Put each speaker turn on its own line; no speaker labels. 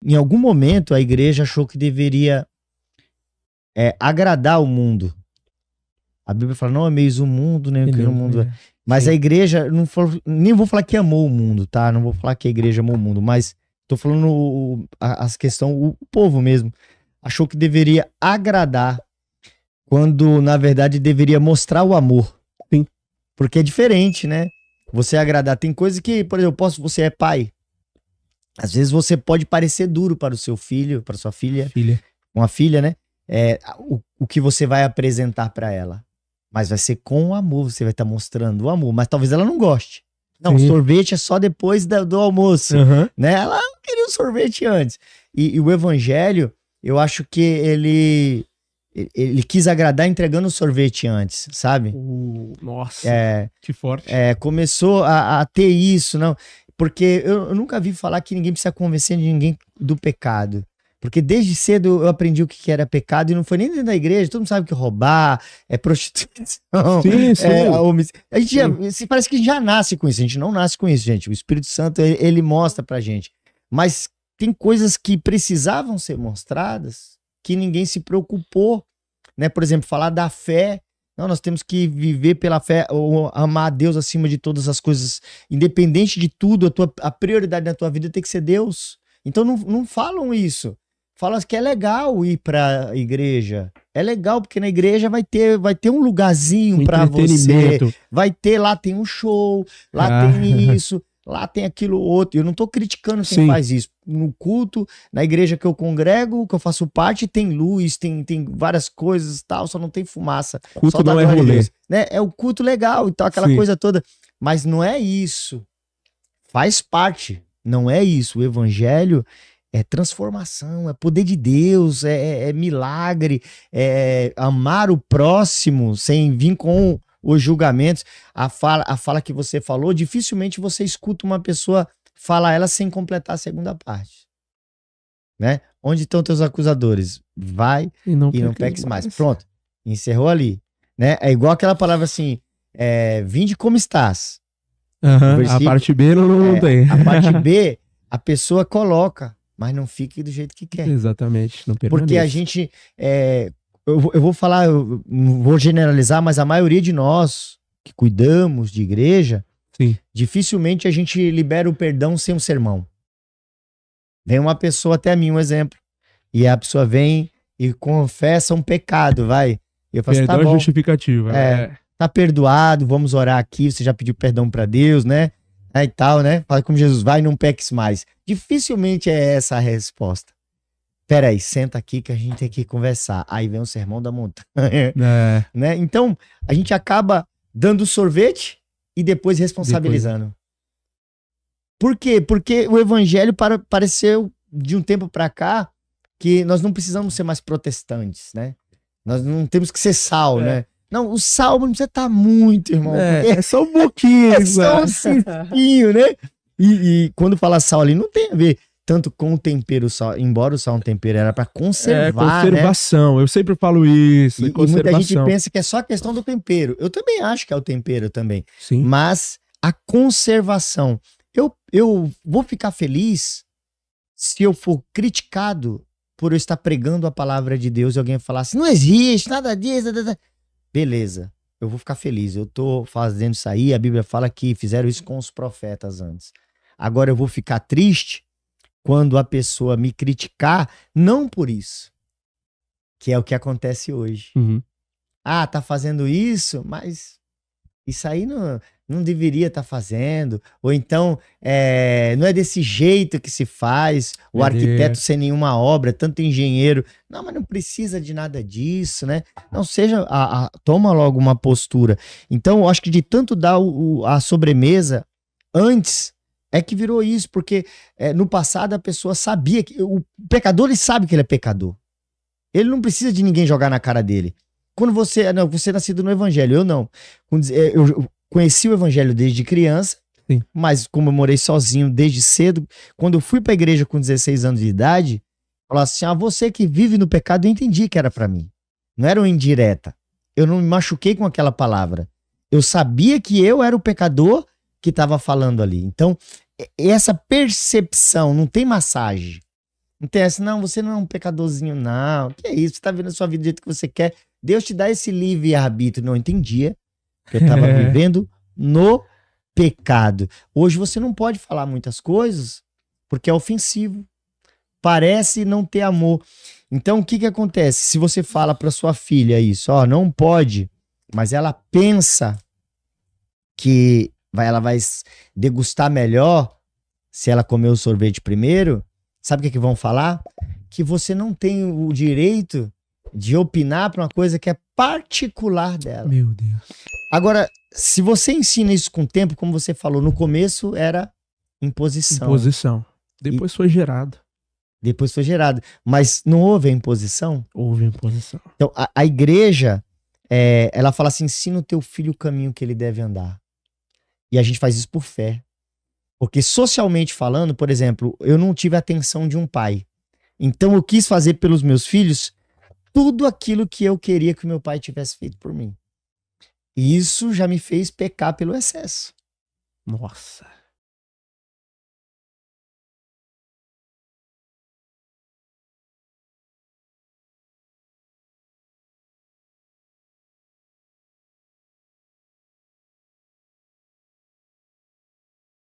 em algum momento a igreja achou que deveria agradar o mundo. A Bíblia fala, não ameis o mundo, nem o que no mundo é. Mas sim, a igreja, não falou, nem vou falar que amou o mundo, tá? Não vou falar que a igreja amou o mundo, mas tô falando as questões, o povo mesmo. Achou que deveria agradar, quando na verdade deveria mostrar o amor.
Sim.
Porque é diferente, né? Você agradar. Tem coisa que, por exemplo, você é pai. Às vezes você pode parecer duro para o seu filho, para sua filha. Uma filha, né? O que você vai apresentar para ela. Mas vai ser com amor, você vai estar mostrando o amor. Mas talvez ela não goste. Não, sim, o sorvete é só depois do almoço. Né? Ela queria o sorvete antes. E o evangelho, eu acho que ele quis agradar entregando o sorvete antes, sabe?
Nossa, que forte.
Começou a ter isso, não? Porque eu nunca vi falar que ninguém precisa convencer ninguém do pecado. Porque desde cedo eu aprendi o que era pecado e não foi nem dentro da igreja. Todo mundo sabe que roubar, prostituição.
Sim, sim.
A gente parece que já nasce com isso. A gente não nasce com isso, gente. O Espírito Santo, ele mostra pra gente. Mas tem coisas que precisavam ser mostradas que ninguém se preocupou, né? Por exemplo, falar da fé. Não, nós temos que viver pela fé, ou amar a Deus acima de todas as coisas. Independente de tudo, a prioridade na tua vida tem que ser Deus. Então não falam isso. Falam que é legal ir pra igreja. É legal, porque na igreja vai ter um lugarzinho pra você. Vai ter, lá tem um show, lá tem isso, lá tem aquilo outro. Eu não tô criticando quem sim, faz isso. No culto, na igreja que eu congrego, que eu faço parte, tem luz, tem várias coisas e tal, só não tem fumaça.
Culto
só
não é rolê.
Né? É o culto legal e tal, aquela coisa toda. Mas não é isso. Faz parte. Não é isso. O evangelho é transformação, é poder de Deus, é milagre, é amar o próximo sem vir com os julgamentos. A fala que você falou, dificilmente você escuta uma pessoa falar ela sem completar a segunda parte. Né? Onde estão teus acusadores? Vai e não peques mais. Pronto, encerrou ali. Né? É igual aquela palavra assim, vinde como estás.
A parte B não tem.
A parte B, a pessoa coloca, mas não fique do jeito que quer.
Exatamente. Não permaneça.
Porque a gente, eu vou falar, eu não vou generalizar, mas a maioria de nós que cuidamos de igreja,
sim,
dificilmente a gente libera o perdão sem um sermão. Vem uma pessoa, até a mim, um exemplo, e a pessoa vem e confessa um pecado, vai. E eu falo,
perdão
tá bom,
justificativa.
Tá perdoado, vamos orar aqui, você já pediu perdão pra Deus, né? E tal, né? Fala como Jesus, vai, não peques mais. Dificilmente é essa a resposta. Peraí, senta aqui que a gente tem que conversar. Aí vem o sermão da montanha. Né? Então, a gente acaba dando sorvete e depois responsabilizando. Por quê? Porque o evangelho pareceu, de um tempo pra cá, que nós não precisamos ser mais protestantes, né? Nós não temos que ser sal, né? Não, o sal não precisa estar muito, irmão.
É só um pouquinho.
É só um cinchinho, né? E quando fala sal ali, não tem a ver tanto com o tempero sal. Embora o sal é um tempero, era para conservar,
conservação. Né? Eu sempre falo isso.
E muita gente pensa que é só a questão do tempero. Eu também acho que é o tempero também.
Sim.
Mas a conservação. Eu vou ficar feliz se eu for criticado por eu estar pregando a palavra de Deus e alguém falar assim, não existe nada disso. Beleza, eu vou ficar feliz, eu tô fazendo isso aí, a Bíblia fala que fizeram isso com os profetas antes. Agora eu vou ficar triste quando a pessoa me criticar, não por isso, que é o que acontece hoje. Tá fazendo isso, mas isso aí não deveria estar fazendo, ou então não é desse jeito que se faz, o arquiteto sem nenhuma obra, tanto engenheiro, não, mas não precisa de nada disso, né? Não seja, toma logo uma postura. Então, eu acho que de tanto dar a sobremesa antes, é que virou isso, porque no passado a pessoa sabia que o pecador, ele sabe que ele é pecador. Ele não precisa de ninguém jogar na cara dele. Quando você é nascido no evangelho, eu não. Eu conheci o evangelho desde criança,
sim,
mas como eu morei sozinho desde cedo, quando eu fui pra igreja com 16 anos de idade, falava assim, você que vive no pecado, eu entendi que era pra mim. Não era uma indireta. Eu não me machuquei com aquela palavra. Eu sabia que eu era o pecador que estava falando ali. Então, essa percepção, não tem massagem. Não tem essa, não, você não é um pecadorzinho, não. Que é isso? Você tá vivendo a sua vida do jeito que você quer. Deus te dá esse livre-arbítrio. Não entendia que eu tava vivendo no pecado. Hoje você não pode falar muitas coisas porque é ofensivo. Parece não ter amor. Então, o que que acontece? Se você fala para sua filha isso, ó, não pode, mas ela pensa que ela vai degustar melhor se ela comer o sorvete primeiro, sabe o que que vão falar? Que você não tem o direito de opinar para uma coisa que é particular dela.
Meu Deus.
Agora, se você ensina isso com o tempo, como você falou, no começo era imposição.
Imposição. Depois foi gerado.
Depois foi gerado. Mas não houve a imposição?
Houve imposição.
Então, a igreja, ela fala assim, ensina o teu filho o caminho que ele deve andar. E a gente faz isso por fé. Porque socialmente falando, por exemplo, eu não tive a atenção de um pai. Então eu quis fazer pelos meus filhos tudo aquilo que eu queria que o meu pai tivesse feito por mim. E isso já me fez pecar pelo excesso.
Nossa.